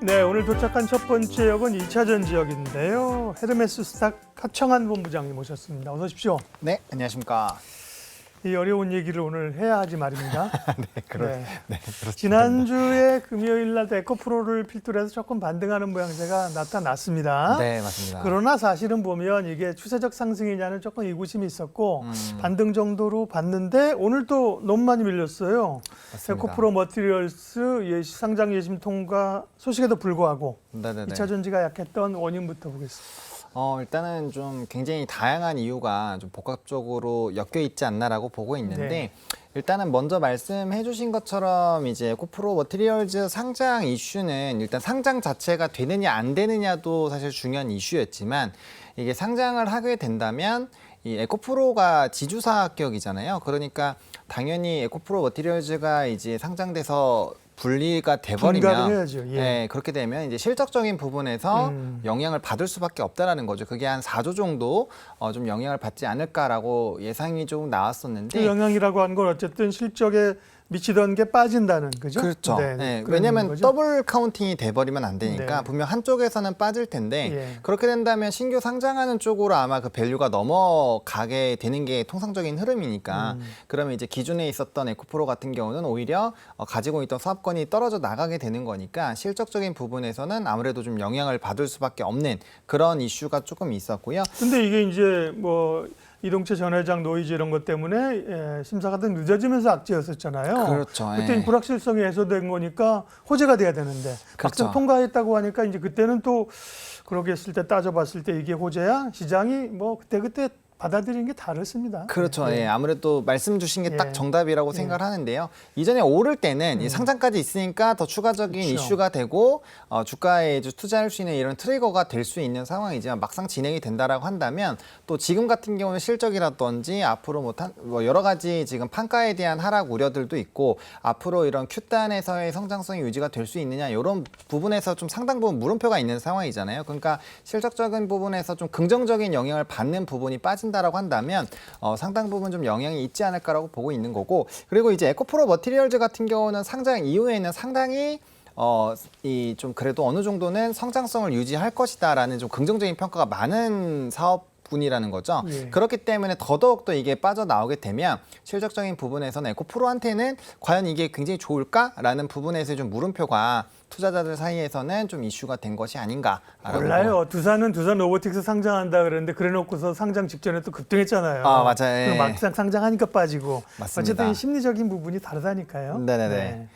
네, 오늘 도착한 첫 번째 역은 2차전 지역인데요. 헤르메스 스탁 하청한 본부장님 모셨습니다. 어서 오십시오. 네, 안녕하십니까. 이 어려운 얘기를 오늘 해야 하지 말입니다. 네, 그렇습니다. 지난주에 금요일 날 에코프로를 필두로 해서 조금 반등하는 모양새가 나타났습니다. 네, 맞습니다. 그러나 사실은 보면 이게 추세적 상승이냐는 조금 의구심이 있었고 반등 정도로 봤는데 오늘 또 너무 많이 밀렸어요. 맞습니다. 에코프로 머티리얼스 상장 예심 통과 소식에도 불구하고 네네네. 2차 전지가 약했던 원인부터 보겠습니다. 일단은 좀 굉장히 다양한 이유가 좀 복합적으로 엮여 있지 않나라고 보고 있는데 네. 일단은 먼저 말씀해 주신 것처럼 이제 에코프로 머티리얼즈 상장 이슈는 일단 상장 자체가 되느냐 안 되느냐도 사실 중요한 이슈였지만 이게 상장을 하게 된다면 이 에코프로가 지주사격이잖아요. 그러니까 당연히 에코프로 머티리얼즈가 이제 상장돼서 분리가 분가를 돼버리면 해야죠. 예. 네, 그렇게 되면 이제 실적적인 부분에서 영향을 받을 수밖에 없다라는 거죠. 그게 한 4조 정도 좀 영향을 받지 않을까라고 예상이 좀 나왔었는데 그 영향이라고 하는 건 어쨌든 실적에 미치던 게 빠진다는 거죠. 그렇죠. 네, 네, 그런 왜냐하면 거죠. 더블 카운팅이 돼버리면 안 되니까 네. 분명 한쪽에서는 빠질 텐데 예. 그렇게 된다면 신규 상장하는 쪽으로 아마 그 밸류가 넘어가게 되는 게 통상적인 흐름이니까 그러면 이제 기존에 있었던 에코프로 같은 경우는 오히려 가지고 있던 사업권이 떨어져 나가게 되는 거니까 실적적인 부분에서는 아무래도 좀 영향을 받을 수밖에 없는 그런 이슈가 조금 있었고요. 근데 이게 이제 뭐 이동채 전 회장 노이즈 이런 것 때문에 심사가 좀 늦어지면서 악재였었잖아요. 그렇죠. 그때 예. 불확실성이 해소된 거니까 호재가 돼야 되는데 막상 그렇죠. 통과했다고 하니까 이제 그때는 또 그러게 했을 때 따져봤을 때 이게 호재야 시장이 뭐 그때 받아들이는 게 다르습니다. 그렇죠. 네. 예, 아무래도 말씀 주신 게 딱 예. 정답이라고 생각을 하는데요. 이전에 오를 때는 이 상장까지 있으니까 더 추가적인 그렇죠. 이슈가 되고 주가에 이제 투자할 수 있는 이런 트리거가 될 수 있는 상황이지만 막상 진행이 된다라고 한다면 또 지금 같은 경우는 실적이라든지 앞으로 뭐 여러 가지 지금 판가에 대한 하락 우려들도 있고 앞으로 이런 Q단에서의 성장성이 유지가 될 수 있느냐 이런 부분에서 좀 상당 부분 물음표가 있는 상황이잖아요. 그러니까 실적적인 부분에서 좀 긍정적인 영향을 받는 부분이 빠진다라고 한다면 상당 부분 좀 영향이 있지 않을까라고 보고 있는 거고 그리고 이제 에코프로 머티리얼즈 같은 경우는 상장 이후에는 상당히 이 좀 그래도 어느 정도는 성장성을 유지할 것이다라는 좀 긍정적인 평가가 많은 사업군이라는 거죠. 예. 그렇기 때문에 더더욱 더 이게 빠져나오게 되면 실적적인 부분에서는 에코프로한테는 과연 이게 굉장히 좋을까라는 부분에서 좀 물음표가 투자자들 사이에서는 좀 이슈가 된 것이 아닌가. 몰라요. 두산 로보틱스 상장한다 그랬는데 그래놓고서 상장 직전에 또 급등했잖아요. 아, 맞아요. 그럼 예. 막상 상장하니까 빠지고. 맞습니다. 어쨌든 이 심리적인 부분이 다르다니까요. 네네네. 네.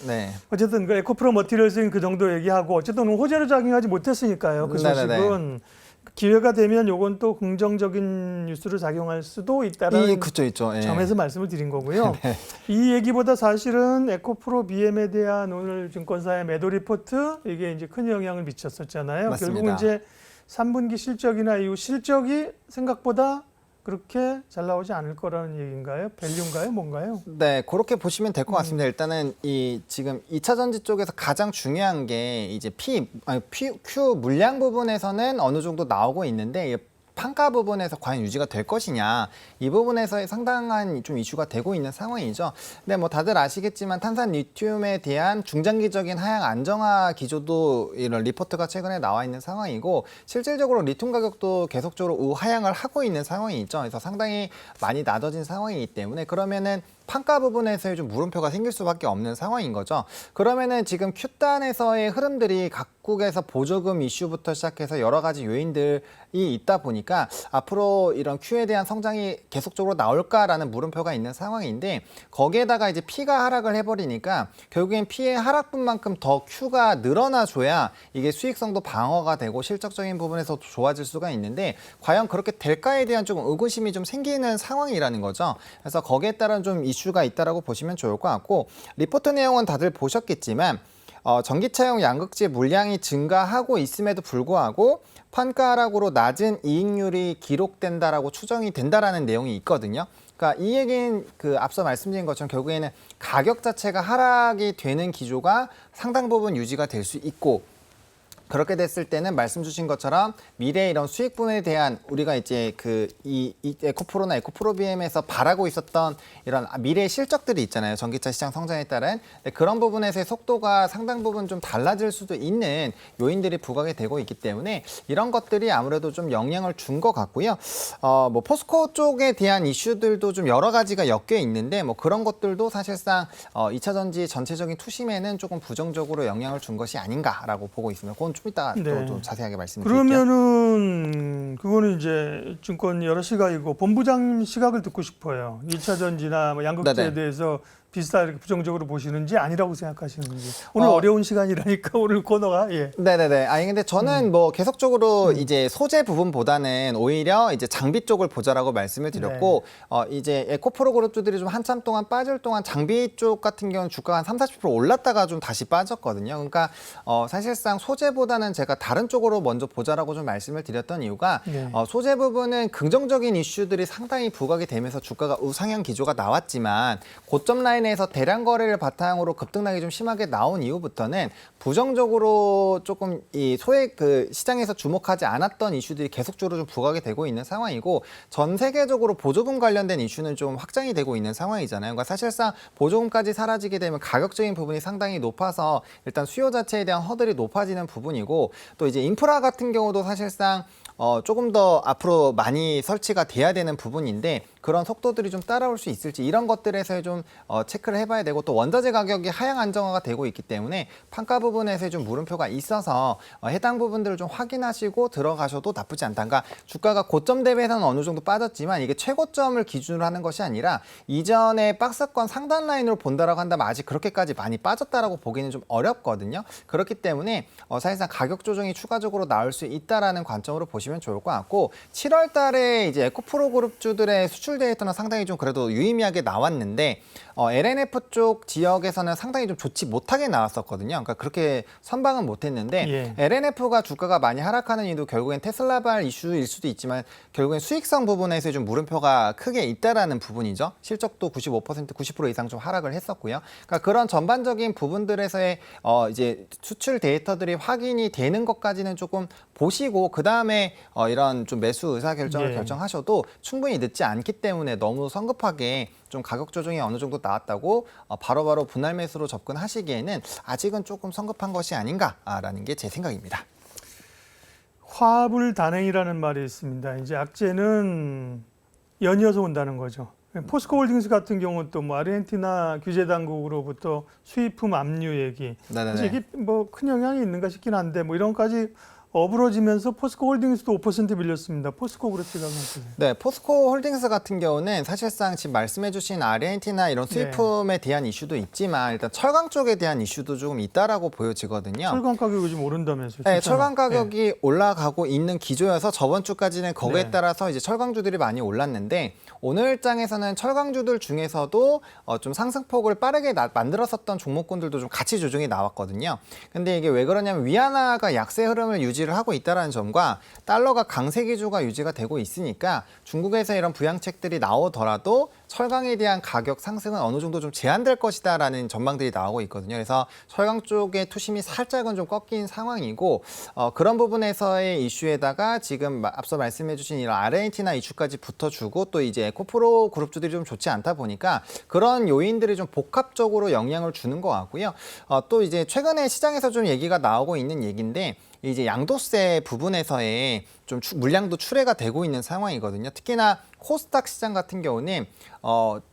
네. 어쨌든 그 에코프로 머티리얼스는 그 정도 얘기하고 어쨌든 오늘 호재로 작용하지 못했으니까요. 그 네네네. 소식은 기회가 되면 요건 또 긍정적인 뉴스로 작용할 수도 있다는 그쵸, 있죠. 예. 점에서 말씀을 드린 거고요. 네. 이 얘기보다 사실은 에코프로 BM에 대한 오늘 증권사의 매도 리포트 이게 이제 큰 영향을 미쳤었잖아요. 맞습니다. 결국 이제 3분기 실적이나 이후 실적이 생각보다 그렇게 잘 나오지 않을 거라는 얘기인가요? 밸류인가요? 뭔가요? 네, 그렇게 보시면 될 것 같습니다. 일단은 이 지금 2차 전지 쪽에서 가장 중요한 게 이제 Q 물량 부분에서는 어느 정도 나오고 있는데 판가 부분에서 과연 유지가 될 것이냐 이 부분에서의 상당한 좀 이슈가 되고 있는 상황이죠. 근데 뭐 다들 아시겠지만 탄산 리튬에 대한 중장기적인 하향 안정화 기조도 이런 리포트가 최근에 나와 있는 상황이고 실질적으로 리튬 가격도 계속적으로 우하향을 하고 있는 상황이죠. 그래서 상당히 많이 낮아진 상황이기 때문에 그러면은 판가 부분에서의 좀 물음표가 생길 수밖에 없는 상황인 거죠. 그러면은 지금 Q단에서의 흐름들이 각국에서 보조금 이슈부터 시작해서 여러 가지 요인들이 있다 보니까 앞으로 이런 Q에 대한 성장이 계속적으로 나올까라는 물음표가 있는 상황인데 거기에다가 이제 P가 하락을 해버리니까 결국엔 P의 하락분만큼 더 Q가 늘어나줘야 이게 수익성도 방어가 되고 실적적인 부분에서 좋아질 수가 있는데 과연 그렇게 될까에 대한 좀 의구심이 좀 생기는 상황이라는 거죠. 그래서 거기에 따른 좀 이슈가 있다라고 보시면 좋을 것 같고 리포트 내용은 다들 보셨겠지만 전기차용 양극재 물량이 증가하고 있음에도 불구하고 판가 하락으로 낮은 이익률이 기록된다라고 추정이 된다라는 내용이 있거든요. 그러니까 이 얘기는 그 앞서 말씀드린 것처럼 결국에는 가격 자체가 하락이 되는 기조가 상당 부분 유지가 될 수 있고 그렇게 됐을 때는 말씀 주신 것처럼 미래 이런 수익 부분에 대한 우리가 이제 이 에코프로나 에코프로비엠에서 바라고 있었던 이런 미래의 실적들이 있잖아요. 전기차 시장 성장에 따른 그런 부분에서의 속도가 상당 부분 좀 달라질 수도 있는 요인들이 부각이 되고 있기 때문에 이런 것들이 아무래도 좀 영향을 준 것 같고요. 뭐 포스코 쪽에 대한 이슈들도 좀 여러 가지가 엮여 있는데 뭐 그런 것들도 사실상 2차 전지 전체적인 투심에는 조금 부정적으로 영향을 준 것이 아닌가라고 보고 있습니다. 그건 좀 이따가 네. 또 좀 자세하게 말씀드릴게요. 그러면은 그거는 이제 증권 여러 시각이고 본부장 시각을 듣고 싶어요. 2차 전지나 뭐 양극재에 네네. 대해서 비슷하게 부정적으로 보시는지 아니라고 생각하시는지. 오늘 어려운 시간이라니까 오늘 코너가 예. 네네네. 아니 근데 저는 뭐 계속적으로 이제 소재 부분보다는 오히려 이제 장비 쪽을 보자라고 말씀을 드렸고 이제 에코프로 그룹주들이 좀 한참 동안 빠질 동안 장비 쪽 같은 경우는 주가가 한 30-40% 올랐다가 좀 다시 빠졌거든요. 그러니까 사실상 소재보다는 제가 다른 쪽으로 먼저 보자라고 좀 말씀을 드렸던 이유가 네. 소재 부분은 긍정적인 이슈들이 상당히 부각이 되면서 주가가 우상향 기조가 나왔지만 고점 라인에서 대량 거래를 바탕으로 급등락이 좀 심하게 나온 이후부터는 부정적으로 조금 이 소액 시장에서 주목하지 않았던 이슈들이 계속적으로 좀 부각이 되고 있는 상황이고 전 세계적으로 보조금 관련된 이슈는 좀 확장이 되고 있는 상황이잖아요. 그러니까 사실상 보조금까지 사라지게 되면 가격적인 부분이 상당히 높아서 일단 수요 자체에 대한 허들이 높아지는 부분이고 또 이제 인프라 같은 경우도 사실상 조금 더 앞으로 많이 설치가 돼야 되는 부분인데 그런 속도들이 좀 따라올 수 있을지 이런 것들에서 좀 체크를 해봐야 되고 또 원자재 가격이 하향 안정화가 되고 있기 때문에 판가 부분에서 좀 물음표가 있어서 해당 부분들을 좀 확인하시고 들어가셔도 나쁘지 않다. 그러니까 주가가 고점 대비해서는 어느 정도 빠졌지만 이게 최고점을 기준으로 하는 것이 아니라 이전에 박스권 상단 라인으로 본다라고 한다면 아직 그렇게까지 많이 빠졌다라고 보기는 좀 어렵거든요. 그렇기 때문에 사실상 가격 조정이 추가적으로 나올 수 있다라는 관점으로 보시면 좋을 것 같고 7월 달에 이제 에코프로 그룹주들의 수출 데이터는 상당히 좀 그래도 유의미하게 나왔는데 LNF 쪽 지역에서는 상당히 좀 좋지 못하게 나왔었거든요. 그러니까 그렇게 선방은 못했는데 예. LNF가 주가가 많이 하락하는 이유도 결국엔 테슬라발 이슈일 수도 있지만 결국엔 수익성 부분에서 좀 물음표가 크게 있다라는 부분이죠. 실적도 95%, 90% 이상 좀 하락을 했었고요. 그러니까 그런 전반적인 부분들에서의 이제 수출 데이터들이 확인이 되는 것까지는 조금 보시고 그 다음에 이런 좀 매수 의사 결정을 예. 결정하셔도 충분히 늦지 않기 때문에 너무 성급하게 좀 가격 조정이 어느 정도 나왔다고 바로바로 분할 매수로 접근하시기에는 아직은 조금 성급한 것이 아닌가라는 게 제 생각입니다. 화불 단행이라는 말이 있습니다. 이제 악재는 연이어서 온다는 거죠. 포스코 홀딩스 같은 경우는 또 뭐 아르헨티나 규제 당국으로부터 수입품 압류 얘기. 네네네. 그래서 이게 뭐 큰 영향이 있는가 싶긴 한데 뭐 이런 것까지 어우러지면서 포스코 홀딩스도 5% 밀렸습니다. 포스코 그룹 시각은 어떠세요? 네, 포스코 홀딩스 같은 경우는 사실상 지금 말씀해주신 아르헨티나 이런 수입품에 대한 이슈도 있지만 일단 철강 쪽에 대한 이슈도 조금 있다라고 보여지거든요. 철강 가격이 좀 오른다면서요? 네, 진짜로. 철강 가격이 올라가고 있는 기조여서 저번 주까지는 거기에 네. 따라서 이제 철강주들이 많이 올랐는데 오늘 장에서는 철강주들 중에서도 좀 상승폭을 빠르게 만들었었던 종목군들도 좀 같이 조정이 나왔거든요. 근데 이게 왜 그러냐면 위안화가 약세 흐름을 유지를 하고 있다는 점과 달러가 강세 기조가 유지가 되고 있으니까 중국에서 이런 부양책들이 나오더라도 철강에 대한 가격 상승은 어느 정도 좀 제한될 것이다라는 전망들이 나오고 있거든요. 그래서 철강 쪽의 투심이 살짝은 좀 꺾인 상황이고 그런 부분에서의 이슈에다가 지금 앞서 말씀해주신 이런 아르헨티나 이슈까지 붙어주고 또 이제 에코프로 그룹주들이 좀 좋지 않다 보니까 그런 요인들이 좀 복합적으로 영향을 주는 것 같고요. 또 이제 최근에 시장에서 좀 얘기가 나오고 있는 얘기인데 이제 양도세 부분에서의 좀 물량도 출회가 되고 있는 상황이거든요. 특히나 코스닥 시장 같은 경우는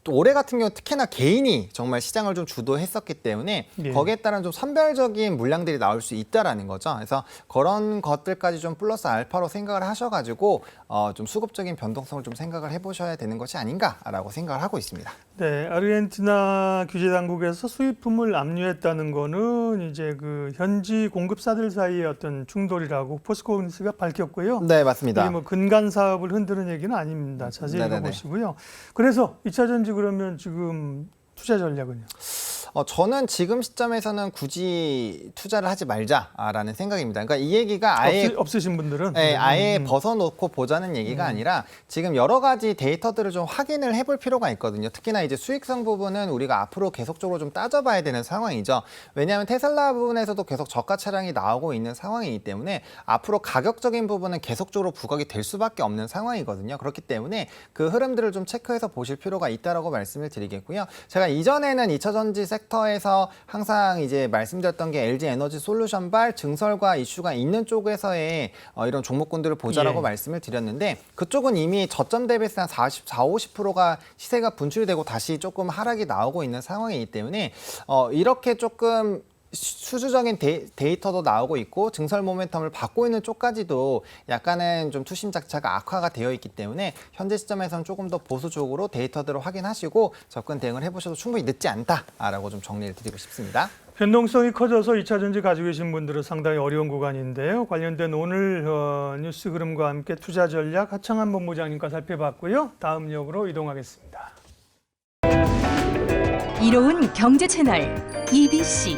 또 올해 같은 경우 특히나 개인이 정말 시장을 좀 주도했었기 때문에 예. 거기에 따른 좀 선별적인 물량들이 나올 수 있다라는 거죠. 그래서 그런 것들까지 좀 플러스 알파로 생각을 하셔가지고 좀 수급적인 변동성을 좀 생각을 해보셔야 되는 것이 아닌가라고 생각을 하고 있습니다. 네, 아르헨티나 규제 당국에서 수입품을 압류했다는 거는 이제 그 현지 공급사들 사이의 어떤 충돌이라고 포스코 홀딩스가 밝혔고요. 네, 맞습니다. 이게 뭐 근간 사업을 흔드는 얘기는 아닙니다. 자세히 네네네. 읽어보시고요. 그래서 2차 전지 그러면 지금 투자 전략은요? 저는 지금 시점에서는 굳이 투자를 하지 말자라는 생각입니다. 그러니까 이 얘기가 아예 없으신 분들은 네, 아예 벗어놓고 보자는 얘기가 아니라 지금 여러 가지 데이터들을 좀 확인을 해볼 필요가 있거든요. 특히나 이제 수익성 부분은 우리가 앞으로 계속적으로 좀 따져봐야 되는 상황이죠. 왜냐하면 테슬라 부분에서도 계속 저가 차량이 나오고 있는 상황이기 때문에 앞으로 가격적인 부분은 계속적으로 부각이 될 수밖에 없는 상황이거든요. 그렇기 때문에 그 흐름들을 좀 체크해서 보실 필요가 있다라고 말씀을 드리겠고요. 제가 이전에는 2차 전지 섹터에서 항상 이제 말씀드렸던 게 LG 에너지 솔루션발 증설과 이슈가 있는 쪽에서의 이런 종목군들을 보자라고 말씀을 드렸는데 그쪽은 이미 저점 대비해서 한 50%가 시세가 분출이 되고 다시 조금 하락이 나오고 있는 상황이기 때문에 이렇게 조금 수주적인 데이터도 나오고 있고 증설 모멘텀을 받고 있는 쪽까지도 약간은 좀 투심 자체가 악화가 되어 있기 때문에 현재 시점에서는 조금 더 보수적으로 데이터들을 확인하시고 접근 대응을 해보셔도 충분히 늦지 않다라고 좀 정리를 드리고 싶습니다. 변동성이 커져서 2차 전지 가지고 계신 분들은 상당히 어려운 구간인데요. 관련된 오늘 뉴스 그림과 함께 투자 전략 하창한 본부장님과 살펴봤고요. 다음 역으로 이동하겠습니다. 이로운 경제 채널 EBC